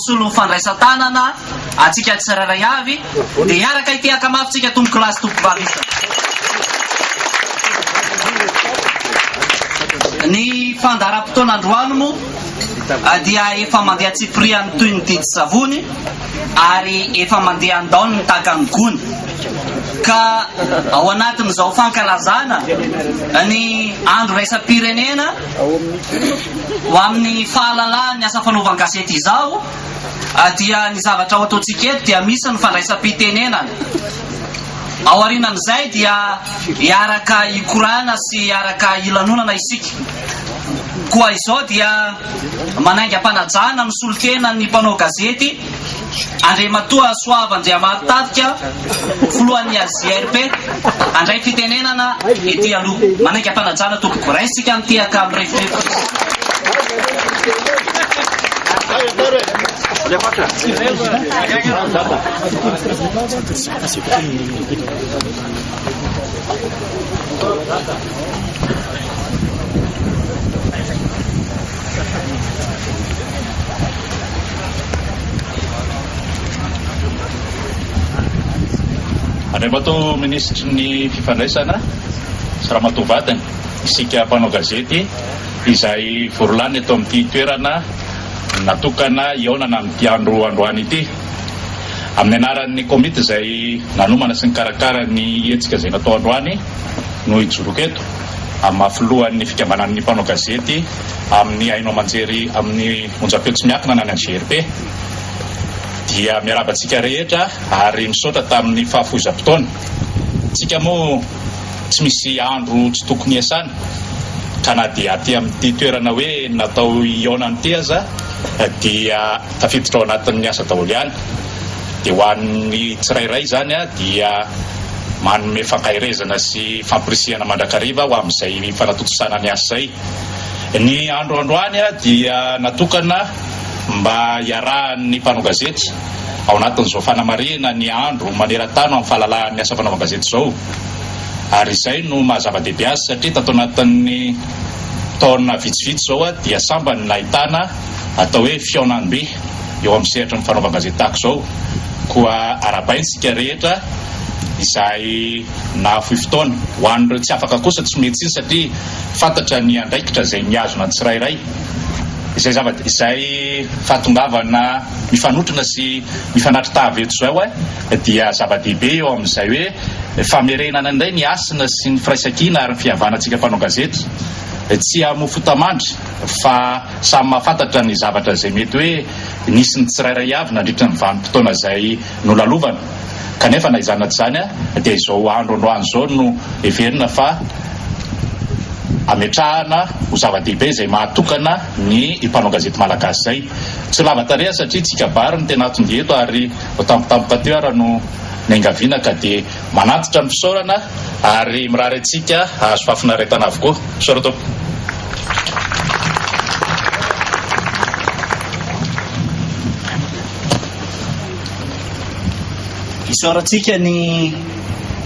Solo fandraisan-tanana atsika tsiraray avy dia hiaraka ity akamafitsika tomboko lasy tompoko valisa. Ny fandaharam-potoana androany moa dia efa mandeha tsipiriany toy ny didy savony ary efa mandeha andaony ny tahaka ny gony, ka ao anatin'izao fankalazana ny andro raisam-pirenena ho amin'ny fahalalahany asa fanaovan-gazety izao dia ny zavatra ho ataontsika eto dia misy ny fandraisam-pitenenana. Ao aorianan'izay dia hiaraka hikorana sy hiaraka hilanonana isika. Koa izao dia manainga mpanajana ny solokena ny mpanao gazety Andriamatoa Soavandriamaritafika filohan'ny AJRP andray fitenenana ety aloha. Manainga mpanajana tompoko ray sika mitiaka amin'ny Andriamatoa Ministry ny fifandraisana sy Ramatoavatany, isika mpanao gazety izay vorolany eto amin'ity toerana natokana iaonana amin'ity androany ity. Amin'ny anaran'ny komity izay nanomana sy nikarakara ny hetsika izay natao androany no hijoroka eto amin'ny mahafilohan'ny fikambanan'ny mpanao gazety amin'ny haino amanjery amin'ny onjam-peo tsy miakina na ny AJRP dia miarabantsika rehetra ary misaotra tamin'ny fahafohizam-potoana. Tsika moa tsy misy andro tsy tokony iasana, ka na dia aty amin'ity toerana hoe natao iaonany ity aza dia tafiditra ao anatin'ny asa daholo ihany. Dia ho an'ny tsirairay zany dia manome fankahirezana sy fampirisihana mandrakariva ho amin'izay fanatotosana ny asa izay. Ny andro androany dia natokana mba iarahan'ny mpanao gazety ao anatin'izao fanamarihana ny andro maneran-tany amin'ny fahalalan'ny asa fanaova gazety izao. Ary izay no mahazava-dehibe azy satria tato anatin'ny taona vitsivitsy izao dia sambany nahitana atao hoe fiaonam-be eo amin'ny sehatra ny fanaova gazety tahaka izao. Koa arabaintsika rehetra izay nahafohy fotoana ho an'ireo tsy afaka kosa tsy mety izy satria fantatra ny andraikitra izay mihazona ny tsirairay. Izay fahatongavana mifanotrana sy mifanatry tahaveto izao dia zava-dehibe eo amin'izay hoe famerenana indray ny asina sy ny firaisan-kina ary ny fihavanantsika mpanao gazety. Tsy hamofo tamandry fa samy mahafantatra ny zavatra izay mety hoe nisy ny tsirairay avy nandritra ny vanim-potoana izay nolalovana. Kanefa na izany zany dia izao andro androany izao no heverina fa ametrahana ho zava-dehibe izay mahatokana ny mpanao gazety malagasy izay. Tsy lava tareha satria tsika bary ny tena atonga eto ary tampotampoka teo ara no niangaviana ka dia manatitra ny fisaorana ary mirary antsika azo fahafinaretana avokoa. Fisaora tompo. Isaorantsika ny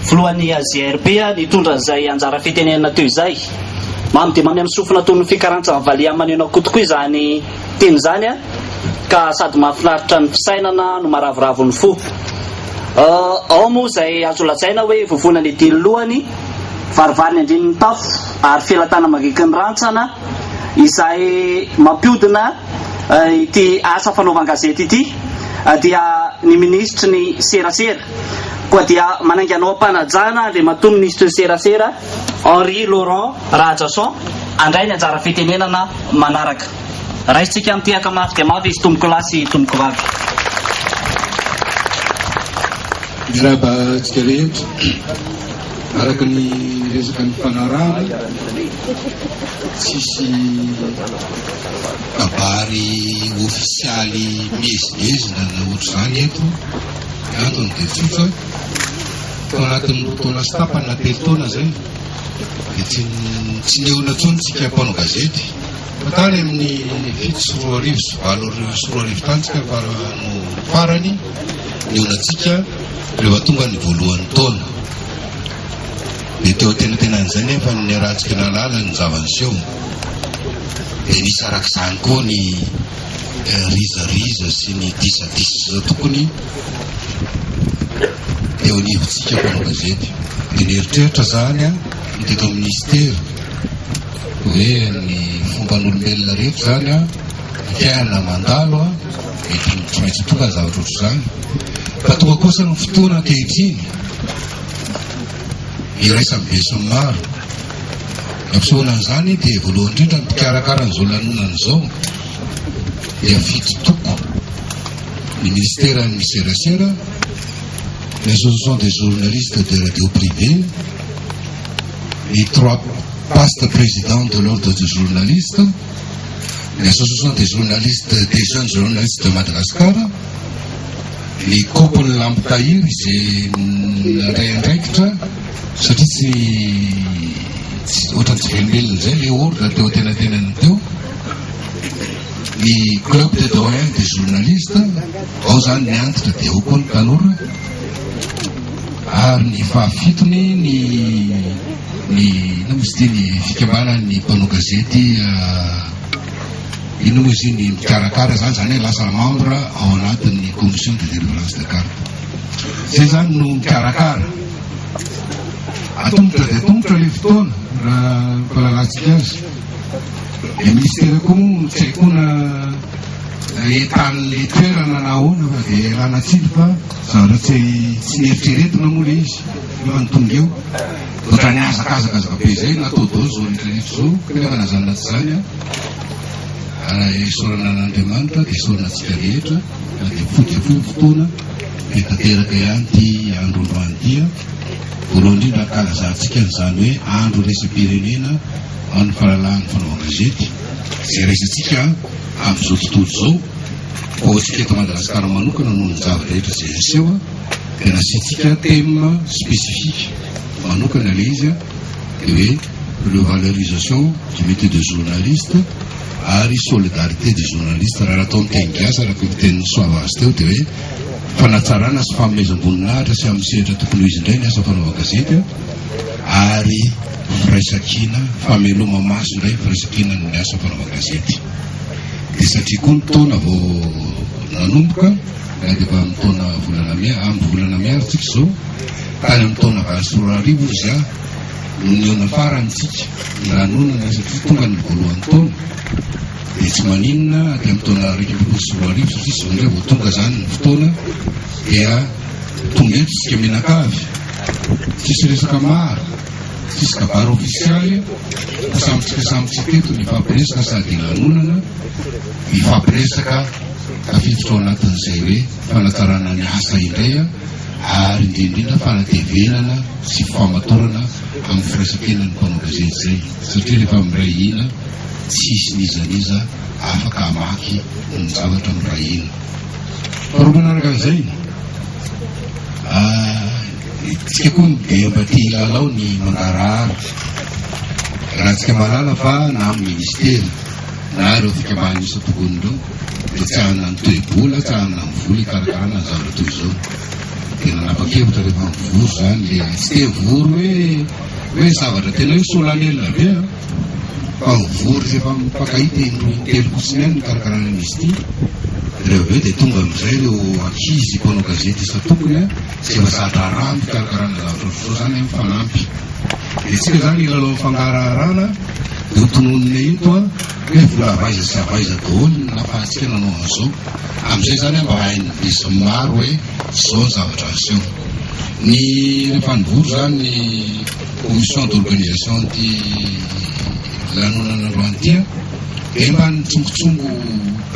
filohan'ny AJRP nitondra izay anjara fitenenana teo izay. Mamy dia mamy amin'ny sofina toy ny fikarantsa valia maneno koa tokoa izany teny izany ka sady mahafinaritra ny fisainana no maharavoravo ny fo. Ao moa izay azo lazaina hoe vovonany ediny lohany varivariny andrininy tafo ary felatana magiky ny rantsana izay mampiodina ity asa fanaovan-gazety ity dia ny ministry ny serasera. Koa dia manainganao mpanajana Andriamatoa Ministry serasera Henri Laurent Rajason andray ny anjara fitenenana manaraka. Raisitsika amin'ity akamafy dia mafy izy tomboko lasy tomboko vavy. Miaraba tsika rehetra araka ny resaka ny fanarahana tsisy kabary ofisialy mieziezina na ohatr' izany eto antony dia fifa tao anatin'ny fotoana sy tapany na telo taona zay dia tsy neona tsony tsika mpanao gazety tany amin'ny fito sy roa arivo sy valo sy roa arivo tantsika no farany nionatsika rehefa tonga ny voalohan'ny taona. Dia teo tenatenan'izay nefa ny rahantsika nalala ny zavaniseho. Dia nisy arak'izany koa ny rizariza sy ny disadisa tokony eo anivontsika mpanao gazety. Dia nieritreritra zany ny teto amin'ny ministera hoe ny fomban'olombelona rehetra zany fiaina mandalo mety tsy maintsy tonga zavatra ohatr' zany. Fa tonga kosa ny fotoana ankehitriny iraisany be sy ny maro. Ampisehoanan'izany dia voalohany indrindra ny mpikarakara n'izao lanonana izao dia fito toko ny ministère ny miserasera, l'association des journalistes de radio privée, les 3 postes présidents de l'ordre des journalistes, l'association des journalistes, des jeunes journalistes de Madagascar, les kompony lampitahiry izay ndraindraikitra satria tsy ohatrany tsy velobelona izay le ordre teo tenatenany teo, ny club de doyen des journalistes ao zany ny antitra dia ao koa ny tanora, ary ny fahafitony ino misy ty ny fikambanan'ny mpanao gazety ino moa izy ny mikarakara zany zany hoe lasa membre ao anatin'ny commission de délivrance de carte. Zay zany no mikarakara atombotra dia atombotra le fotoana raha mpalalantsika azy. Le ministère koa moa tsy haiko na entan'le toerana na ahoana fa dia rana tsily fa zavatra tsy nieritreretina moa le izy efa nitonga eo otra ny azakazakazaka be zay natao dao zao rehetrarehetra zao kanefa nazanona tsy zany esorana n'Andriamanitra dia esorana antsika rehetra dia fotsy foy fotoana dia tanteraka ihany ty andro androany dia voalohany indrindra kalazantsika n'izany hoe andro resam-pirenena ho an'ny fahalalan'ny fanaova gazety. Izay resantsika amin'izao tontolo izao ho antsika eto Madagasikara manokana noho ny zavatra rehetra izay aseho dia nasiantsika thème spécifique manokana le izy dia hoe le valorisation du métier de journaliste ary solidarité des journalistes. Raha ataon'ny teny gasy raha komiten'ny soava azy teo dia hoe fanatsarana sy fanomezam-boninahitra sy amin'ny sehatra tokony ho izy indray ny asa fanaova gazety ary firaisankina fameloma maso indray firaisankina ny asa fanaova gazety. Dia satria koa ny taona vao nanomboka dia efa amin'ny taona amin'ny volana miaritsika izao tany amin'ny taona valo sy roa arivo izy ny eo nafarantsika ny lanonana satria tonga ny voalohan'ny taona dia tsy maninona dia amin'ny taona raika ambin'ny sy roa arivo satria zao indray vao tonga zany ny fotoana dia tonga eto tsika menakavy tsisy resaka maro tsisy kabary ofisialy samitsika samitsika eto ny ifampiresaka sady lanonana ifampiresaka tafiditra ao anatin'izay hoe fanatsarana ny asa indray ary indrindrindra fanatevenana sy famatorana amin'ny firaisan-kenan'ny mpanao gazety zay satria rehefa miray ina tsisy nizaniza afaka amaky ny zavatra miray ina. Faharoa manaraka an'izay tsika koa dia mba tia hilalao ny mangarahara raha tsika malala fa na amin'ny ministera na ireo fikambana isa tokony ireo dia tsy hanana ny toe-bola tsy hanana ny vola hikarakarana ny zavatra toy izao. Dia nanapa-kevitra rehefa mivory zany le tsy te vory hoe zavatra tena hoe solanelina be fa mivory rehefa mipankahita indroa-telo kotsiny any nikarakarana an'izy ity reo be dia tonga amin'izay reo ankizy mpanao gazety isa tokony tsy mahazatra rano fikarakarana zavatra zao zany mifanampy. Dia tsika zany ilalao mifangararana dia hotononina eto hoe vola avaiza sy avaiza daholo nafahantsika nanao an'izao amin'izay zany mba hain'ny visy maro hoe zao zavatra aseho. Ny rehefa nivory zany ny commission d'organisation ty lanonana roantia dia mba nitsongotsongo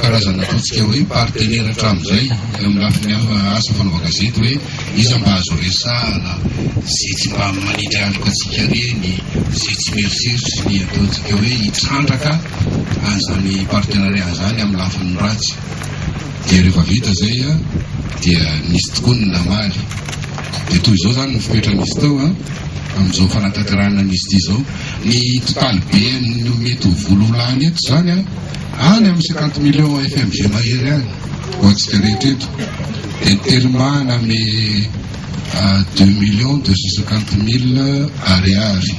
karazana ataontsika hoe partenaire hatramin'izay amin'ny lafiny asa fanaova gazety hoe iza mba azo resahana zay tsy mba manindry androka atsika reny zay tsy mieritseritsy ny ataontsika hoe hitrandraka an'izany partenariat zany amin'ny lafiny ratsy. Dia rehefa vita zay dia nisy tokoa ny namaly dia toy izao zany ny fipetra misy tao amin'izao fanatanterahana misy ity zao ny totaly be no mety ho voalolany eto zany any amin'ny 50 millions FMG mahery any ho antsika rehetra eto de niterimana ame 2,250,000 ariary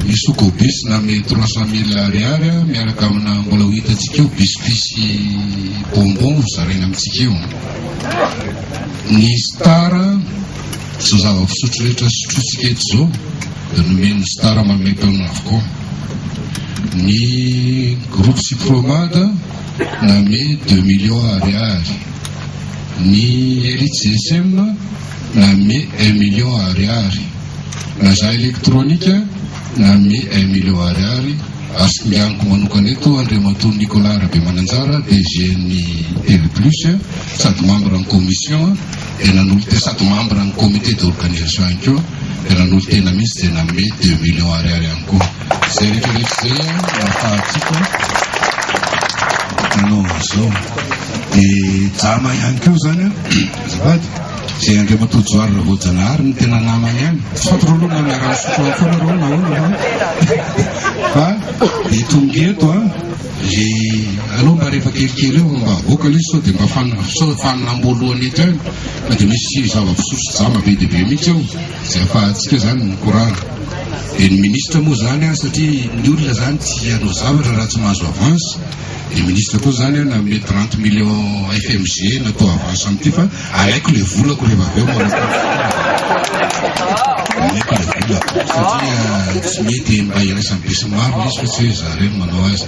ny sokobis na ame 300,000 ariary miaraka amina mbola ho hitantsika eo bisibisy bonbon zaraina amitsika eo ny star zao zava-pisotro rehetra sotrotsika eto zao de nomeny star mamepeona avokoa ny groupe Cipromade na me 2 millions ariary ny Elite GSM na me 1 million ariary na za elektronika na me 1 million ariary asikinganiko manokana eto Andriamatoa Nicolas Rabe Mananjara DG ny Télé Plus sady membre en commission de nanolo te sady membre en comité d'organisation any koa de nanolo tena misy de na me 2 millions ariary any koa zay rehetrarehetra zay mahafahatsika nanao zao de jama ihany keo zany azafady zay Andriamatoa Joary Voajanahary ny tena namany ihany fatoroloana miara-misotro foana reo nahoana fa de tonga eto zay aloha mba rehefa kelikely eo mba avoaka le sao de mba fanambolohany eto ihany fa de misy zava-pisotro jama be de be mihitsy eo zay afahantsika zany mikorana de ny ministre moa zany satria ny olona zany tsy anao zavatra raha tsy mahazo avance de ministre koa zany na ame 30 millions FMG natao avance amity fa alaiko le volako rehefa aveo alaiko le volako satria tsy mety mba iraisany be sy maro izy fa tsy hoe zareo manao azy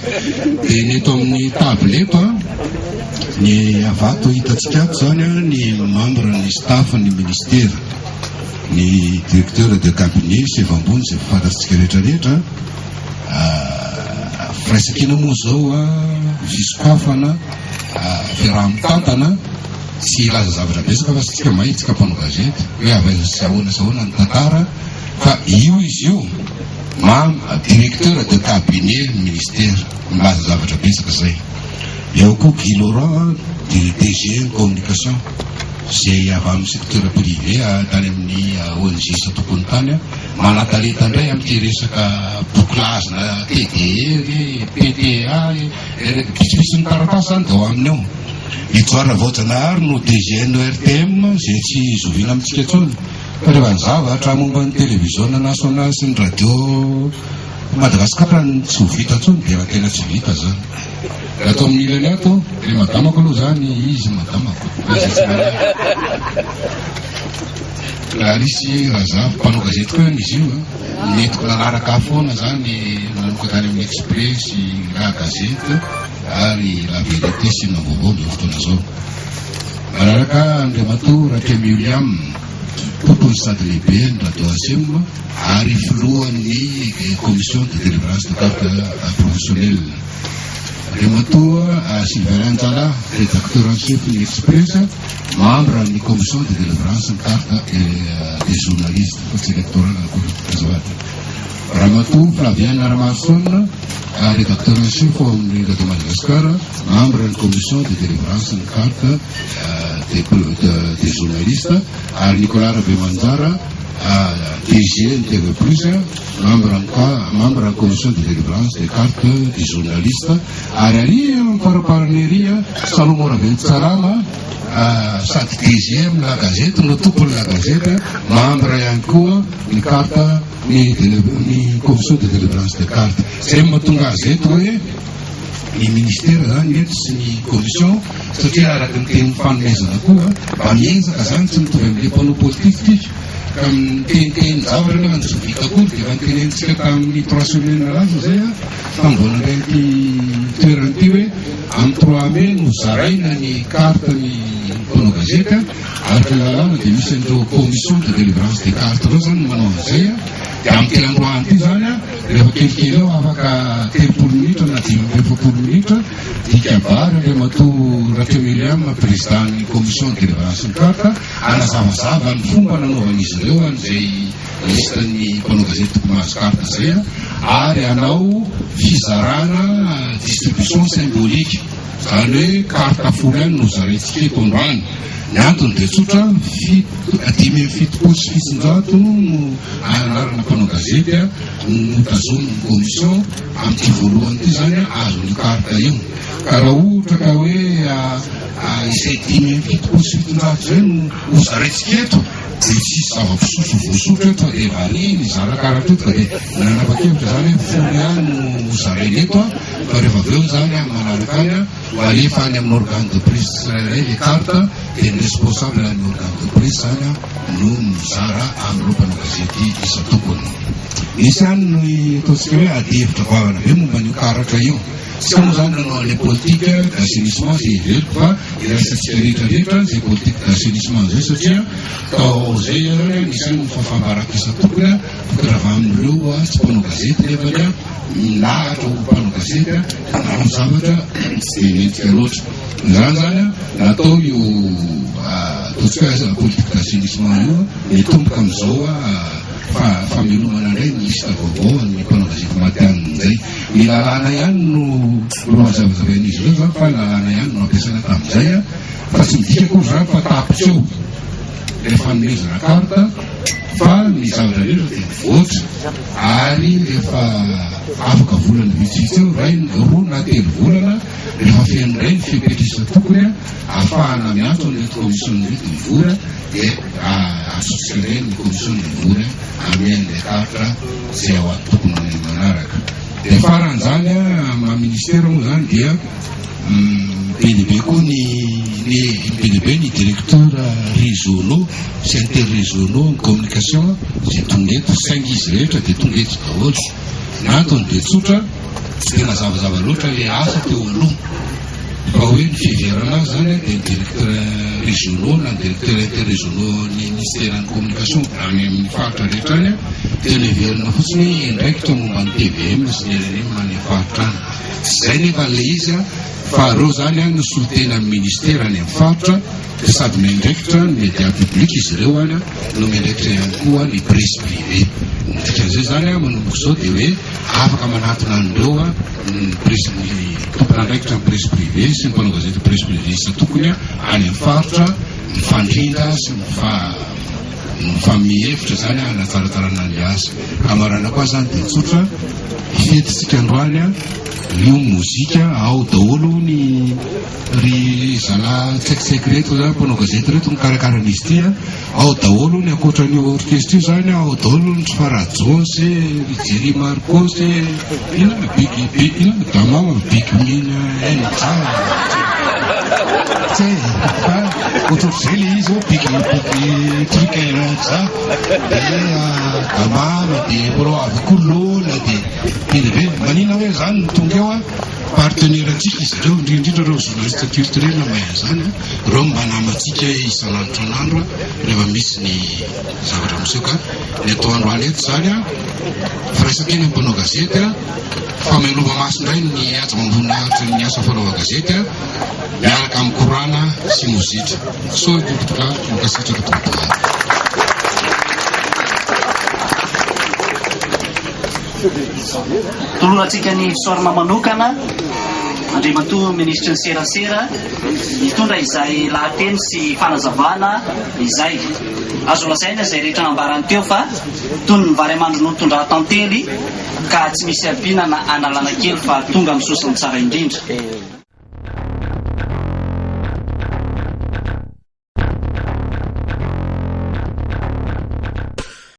de ny eto amin'ny table eto ny avato hitantsika ato zany ny membre ny staff ny ministère ny directeur de cabinet sy vambony zay fantatsika rehetrarehetra firaisakina moa zao fisokoafana fiaraha-mitantana tsy laza zavatra besaka fa tsika mahay tsika mpanao gazety hoe avy ahoana ny tantara fa io izy io directeur de cabinet ministère milaza zavatra besaka zay eo koa Guy Laurent DG communication zay avy amin'ny secteur privé tany amin'ny ONG sa tokony tany manataleta indray amin'ity resaka bouclage na TDR PTA bisibisy ny taratasy zany dao aminy ao Joary Voajanahary no DG RTM zay tsy zovina amintsika tsony fa rehefa ny zavatra momba ny télévision nationale sy ny radio Madagasikara tsy ho vita tsony de raha tena tsy vita zany ato amin'ny ilany ato le madamako aloha zany izy madamako raha risy razavo mpanao gazety koa izy io netiko nanaraka foana zany nanoka tany amin'ny Express la gazety ary la vérité sy na vaovao le fotoana zao manaraka Andriamatoa Rakem William tompony sady lehibe ny radio ACM ary filohan'ny commission de délivrance de carte professionnelle Andriamatoa Sylvain Anjala rédacteur en chef de l'Express membre ny commission de délivrance de carte des journalistes fotsy électorale Ramatoa Flaviane Armason rédacteur en chef amin'ny radio Madagascar membre ny commission de délivrance de carte des journalistes ary Nicolas Rabe Manjara DG TV Plus membre en commission de délivrance des cartes des journalistes ary ary paraparany Salomon Raventy Tsarama sady DG amina gazety no tompony la gazety membre ihany koa ny carte ny commission de délivrance des cartes zay mahatonga azy eto hoe ny ministère zany eto sy ny commission satria araka ny teny fanomezana koa mba mienzaka zany tsy mitovy amin'le mpanao politique teniteny zavatra nefa tsy vita kory de efa nitenentsika tamin'ny 3 semaines laza zay famboana ndraiky toerany ity hoe amin'ny 3 mai no zaraina ny carte ny mpanao gazety ary filalana de misy an'ireo commission de délivrance des cartes reo zany manao an'izay de amin'ny tena androany ity zany rehefa kelikely eo afaka 30 minitra na 20 minitra dikabary Andriamatoa Rakem William président ny commission de délivrance ny carte anazavazava ny fomba nanaovan'izy ireo an'izay listan'ny mpanao gazety toko mahazo carte zay ary anao fizarana distribution symbolique zany hoe karta folo ihany no zaraintsika eto androany. Ny antony dia tsotra 5 sy fisinjato no anarana mpanao gazety no tazoniny commission amin'ity voalohany ity zany azony karta io. Ka raha ohatra ka hoe izay 5 sy fitonjato zay no zaraintsika eto dia tsisy zava-pisotro voasotra eto dia variny zarakaratra eto ka dia nanapa-kevitra zany hoe folo ihany no zarainy eto fa rehefa avy eo zany manaraka any alefa any amin'ny organe de presse tsirairay le karta dia ny responsable amin'ny organe de presse zany no mizara amin'ny mpanao gazety isa-tokony. Misy any no ataontsika hoe ady hevitra vavana be momba n'io karatra io. Tsika moa zany nanao le politique d'assainissement zay iveloko fa irasantsika rehetrarehetra zay politique d'assainissement zay satria tao zay nisany mifafambaraka isa-tokony fa raha amin'ireo tsy mpanao gazety nefany milahatra ho mpanao gazety nanao zavatra tsy dia mentsika loatra. Zany zany natao io ataontsika politique d'assainissement io mitomboka amin'izao famelomana indray ny lista vaovao ny mpanao gazety maty-an'izay. Ny lalàna ihany no mazavazavain'izy ireo zany fa lalàna ihany no ampiasaina tamin'izay fa tsy midika koa zany fa tapitra eo rehefa fanomezana karta fa ny zavatra rehetra dia mivoatra ary rehefa afaka volana vitsivitsy eo ray roa na 3 volana rehefa fenodray ny fipetrisa tokony ahafahana miantso ny commission rety mivora dia asotsika iray ny commission mivora amian'ilay karatra zay ao tokony manaraka. Dia faran'izany ministère moa zany dia be lehibe koa ny be lehibe ny directeur régionaux sy interrégionaux en communication zay tonga eto saingy izy rehetra dia tonga eto daholo. Ny antony dia tsotra tsy tena zavazava loatra le asa teo aloha fa hoe ny fiverana azy zany dia ny directeur régionaux na directeur interrégionaux ny ministère ny communication amin'ny faritra rehetra any dia leverina fotsiny indraikitra momba ny TVM sy ny RNM any faritra any. Zay nefa le izy fa reo zany no solitena amin'ny ministère any amin'ny faritra dia sady miandraikitra ny média public izy ireo any no miandraikitra ihany koa ny presse privé. Dikan'izay zany manomboka izao dia hoe afaka manatona an'ireo ny tompon'andraikitra ny presse privé sy ny mpanao gazety presse privé isa-tokony any amin'ny faritra mifandrinda sy mifamihevitra zany anatsaratsarana ny asa. Amarana koa zany dia tsotra fetitsika androany io mozika ao daholo ny ry zala tsaikitsaiky reto zany mpanao gazety reto mikarakara an'izy ity ao daholo ny ankoatran'io orchestre io zany ao daholo ny Tsofara-Jones ry Jerry Marcos inona damama bigmina tsay fa ohatr'izay le izy big trikaina za dia damama dia ro avy koa lola dia lehibe manina hoe zany no tonga eo partenaire antsika izy ireo indrindrindra reo journaliste culturel mahay zany reo mba namatsika isan'andro an'andro rehefa misy ny zavatra miseho ka ny atao androany eto zany firaisakeny mpanao gazety famelova maso indray ny aja mamboninahitra ny asa fanaova gazety miaraka amin'ny korana sy mozitra so tokotoka mokasitraka tokotoka. Toloantsika ny fisoarana manokana Andriamatoa Ministra ny Serasera mitondra izay lahateny sy fanazavana izay azo lazaina izay rehetra nambarany teo fa toy ny vary amandro no tondra tantely ka tsy misy ampiana na analana kely fa tonga amin'ny sosiny tsara indrindra.